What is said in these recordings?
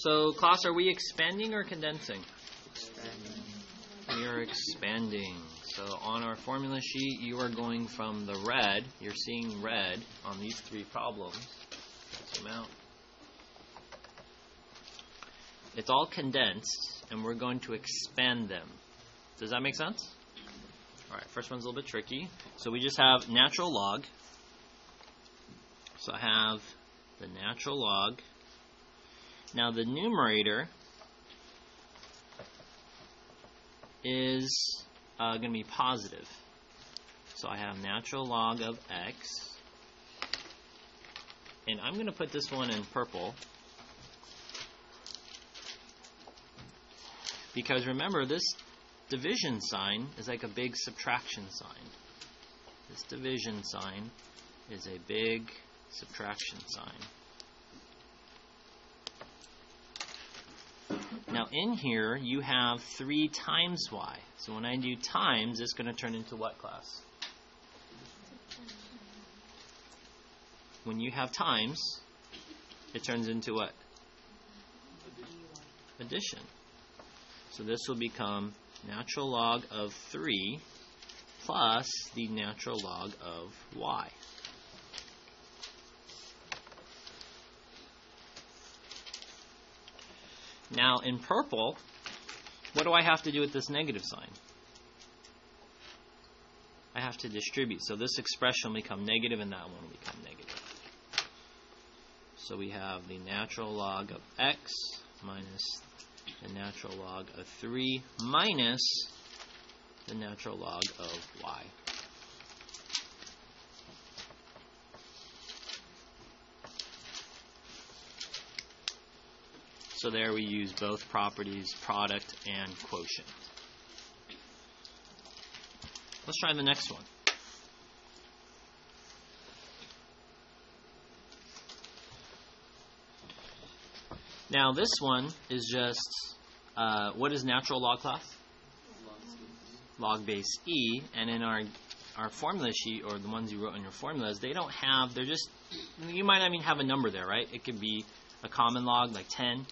So, class, are we expanding or condensing? We are expanding. So, on our formula sheet, you are going from the red. You're seeing red on these three problems. Zoom out. It's all condensed, and we're going to expand them. Does that make sense? All right, first one's a little bit tricky. So, we just have natural log. So, I have the natural log. Now, the numerator is going to be positive. So I have natural log of x. And I'm going to put this one in purple. Because remember, this division sign is like a big subtraction sign. This division sign is a big subtraction sign. Now in here, you have 3 times y. So when I do times, it's going to turn into what, class? When you have times, it turns into what? Addition. So this will become natural log of 3 plus the natural log of y. Now, in purple, what do I have to do with this negative sign? I have to distribute. So this expression will become negative, and that one will become negative. So we have the natural log of x minus the natural log of 3 minus the natural log of y. So there we use both properties, product and quotient. Let's try the next one. Now this one is just, what is natural log, class? Log base e. And in our formula sheet, or the ones you wrote in your formulas, they don't have, they're just, you might not even have a number there, right? It could be a common log like 10.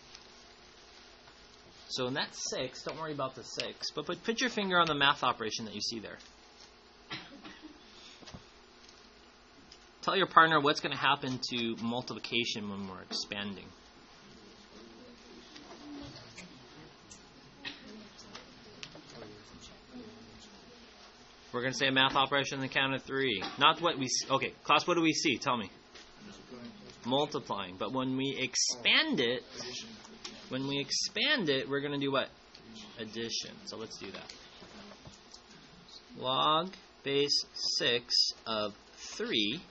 So in that 6, don't worry about the 6, but put your finger on the math operation that you see there. Tell your partner what's going to happen to multiplication when we're expanding. We're going to say a math operation on the count of 3. Not what we see. Okay, class, what do we see? Tell me. Multiplying. But when we expand it, we're going to do what? Addition. So let's do that. Log base 6 of 3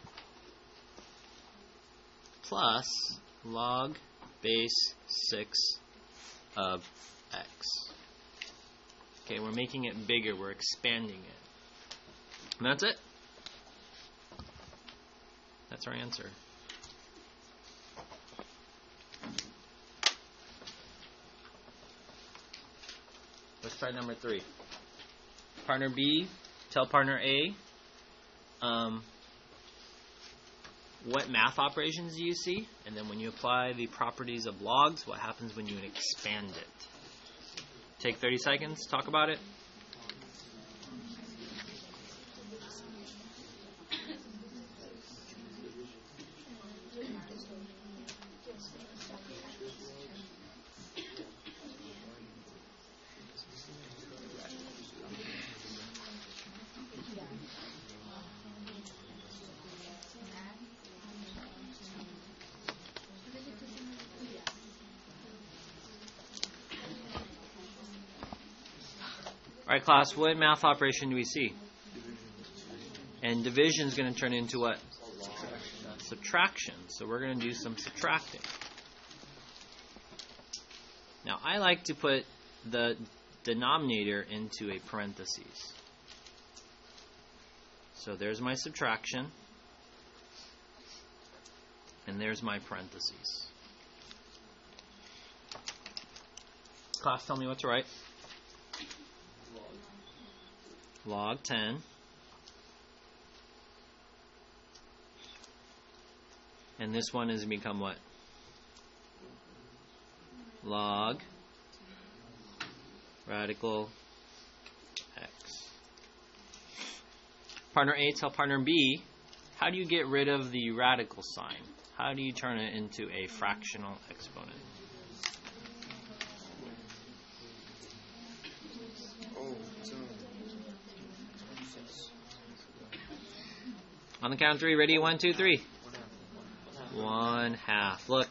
plus log base 6 of x. Okay, we're making it bigger. We're expanding it. And that's it. That's our answer. Let's try number 3. Partner B, tell partner A, what math operations do you see? And then when you apply the properties of logs, what happens when you expand it? Take 30 seconds, talk about it. All right, class, what math operation do we see? And division is going to turn into what? Subtraction. So we're going to do some subtracting. Now, I like to put the denominator into a parentheses. So there's my subtraction. And there's my parentheses. Class, tell me what to write. Log 10 and this one has become what? log radical x. Partner A, tell partner B, how do you get rid of the radical sign? How do you turn it into a fractional exponent? On the count of 3, ready? 1, 2, 3. 1/2. Look,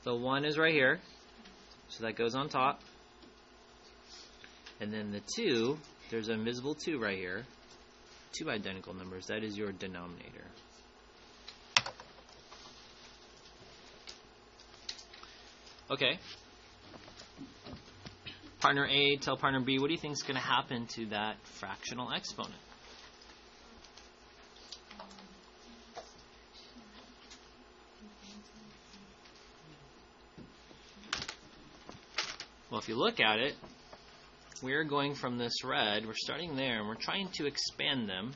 the 1 is right here, so that goes on top. And then the 2, there's an invisible 2 right here. 2 identical numbers. That is your denominator. Okay. Partner A, tell partner B, what do you think is going to happen to that fractional exponent? Well, if you look at it, we're going from this red, we're starting there, and we're trying to expand them.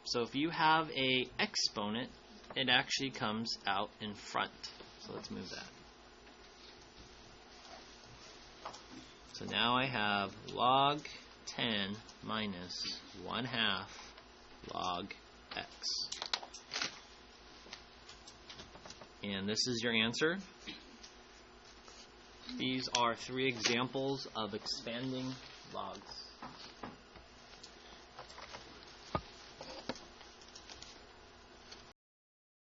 So if you have a exponent, it actually comes out in front. So let's move that. So now I have log 10 minus 1/2 log x. And this is your answer. These are 3 examples of expanding logs.